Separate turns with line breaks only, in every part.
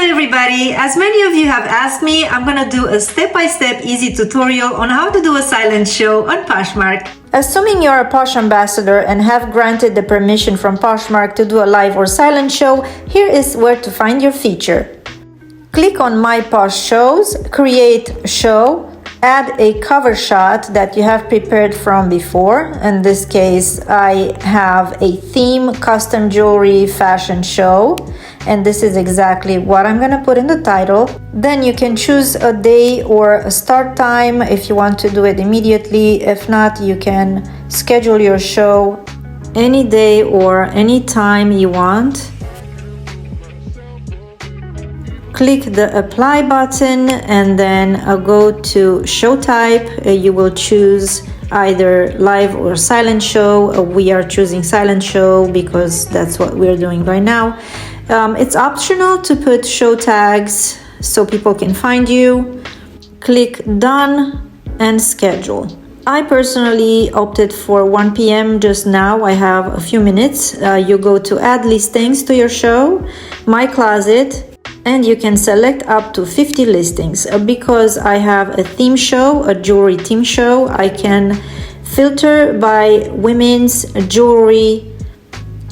Hi everybody! As many of you have asked me, I'm gonna do a step-by-step easy tutorial on how to do a silent show on Poshmark. Assuming you're a Posh ambassador and have granted the permission from Poshmark to do a live or silent show, here is where to find your feature. Click on My Posh Shows, create show, add a cover shot that you have prepared from before. In this case, I have a theme custom jewelry fashion show, and this is exactly what I'm gonna put in the title. Then you can choose a day or a start time if you want to do it immediately. If not, you can schedule your show any day or any time you want. Click the apply button and then go to show type. You will choose either live or silent show. We are choosing silent show because that's what we're doing right now. It's optional to put show tags so people can find you. Click done and schedule. I personally opted for 1 p.m. just now. I have a few minutes. You go to add listings to your show, my closet, and you can select up to 50 listings. Because I have a theme show, a jewelry theme show, I can filter by women's jewelry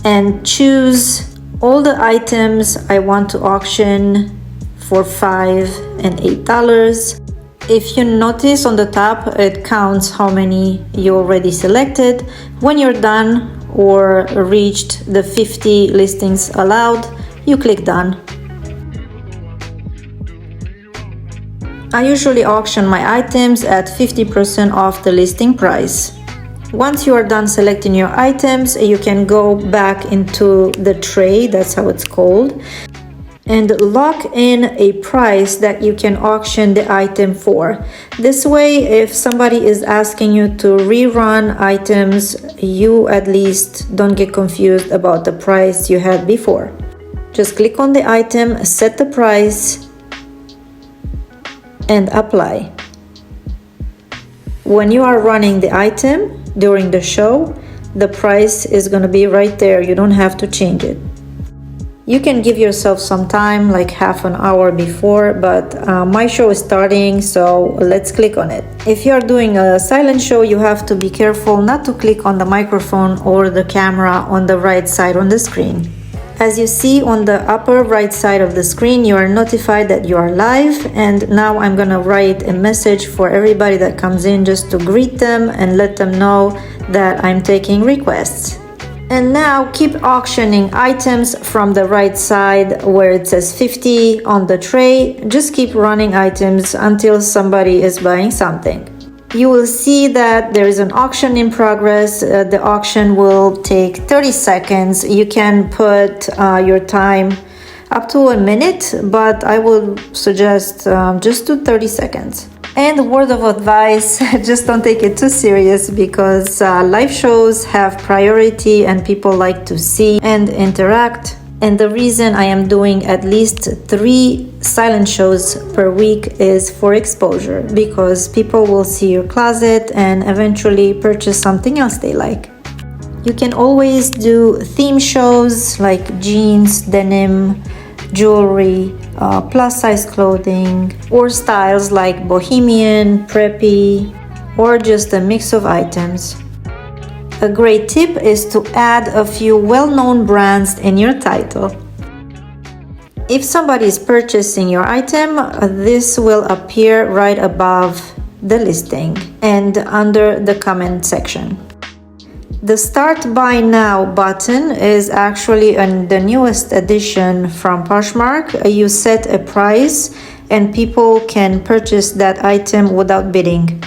and choose all the items I want to auction for $5 and $8. If you notice on the top, it counts how many you already selected. When you're done or reached the 50 listings allowed, you click done. I usually auction my items at 50% off the listing price. Once you are done selecting your items, you can go back into the tray, that's how it's called, and lock in a price that you can auction the item for. This way, if somebody is asking you to rerun items, you at least don't get confused about the price you had before. Just click on the item, set the price, and apply. When you are running the item during the show, the price is going to be right there. You don't have to change it. You can give yourself some time, like half an hour before, but my show is starting, so let's click on it. If you're doing a silent show, you have to be careful not to click on the microphone or the camera on the right side on the screen. As you see on the upper right side of the screen, you are notified that you are live, and now I'm gonna write a message for everybody that comes in just to greet them and let them know that I'm taking requests. And now keep auctioning items from the right side where it says 50 on the tray. Just keep running items until somebody is buying something. You will see that there is an auction in progress. The auction will take 30 seconds. You can put your time up to a minute, but I will suggest just do 30 seconds. And word of advice, just don't take it too serious because live shows have priority and people like to see and interact. And the reason I am doing at least 3 silent shows per week is for exposure, because people will see your closet and eventually purchase something else they like. You can always do theme shows like jeans, denim, jewelry, plus size clothing, or styles like bohemian, preppy, or just a mix of items. A great tip is to add a few well-known brands in your title. If somebody is purchasing your item, this will appear right above the listing and under the comment section. The Start Buy Now button is actually the newest addition from Poshmark. You set a price and people can purchase that item without bidding.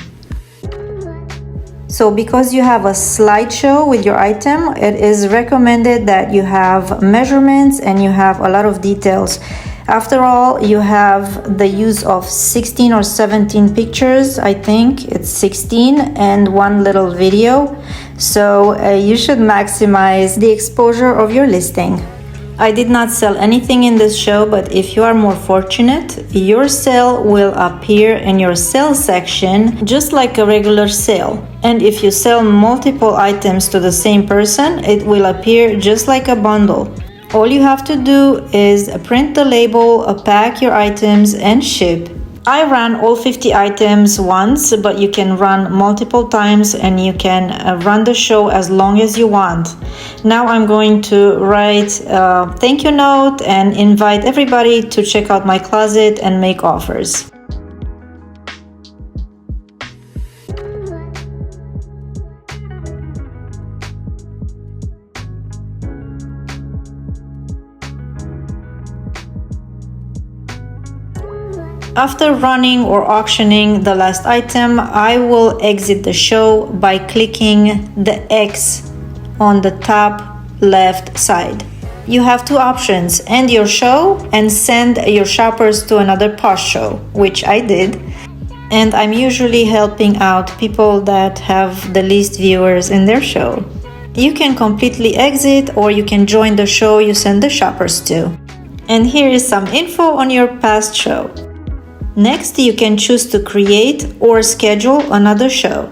So because you have a slideshow with your item, it is recommended that you have measurements and you have a lot of details. After all, you have the use of 16 or 17 pictures, I think it's 16, and one little video. So you should maximize the exposure of your listing. I did not sell anything in this show, but if you are more fortunate, your sale will appear in your sales section just like a regular sale. And if you sell multiple items to the same person, it will appear just like a bundle. All you have to do is print the label, pack your items, and ship. I ran all 50 items once, but you can run multiple times and you can run the show as long as you want. Now I'm going to write a thank you note and invite everybody to check out my closet and make offers. After running or auctioning the last item, I will exit the show by clicking the X on the top left side. You have two options: end your show and send your shoppers to another Posh show, which I did. And I'm usually helping out people that have the least viewers in their show. You can completely exit or you can join the show you send the shoppers to. And here is some info on your past show. Next, you can choose to create or schedule another show.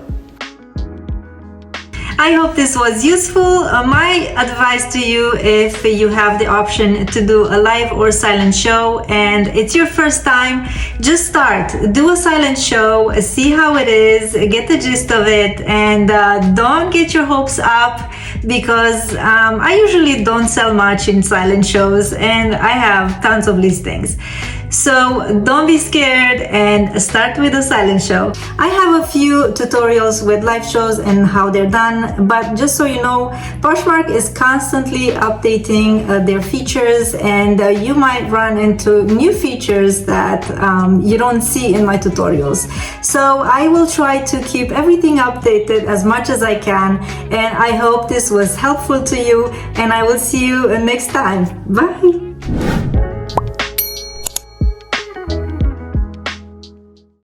I hope this was useful. My advice to you, if you have the option to do a live or silent show and it's your first time, just start. Do a silent show, see how it is, get the gist of it, and don't get your hopes up, because I usually don't sell much in silent shows and I have tons of listings. So don't be scared and start with a silent show. I have a few tutorials with live shows and how they're done, but just so you know, Poshmark is constantly updating their features, and you might run into new features that you don't see in my tutorials. So I will try to keep everything updated as much as I can, and I hope this was helpful to you, and I will see you next time. Bye!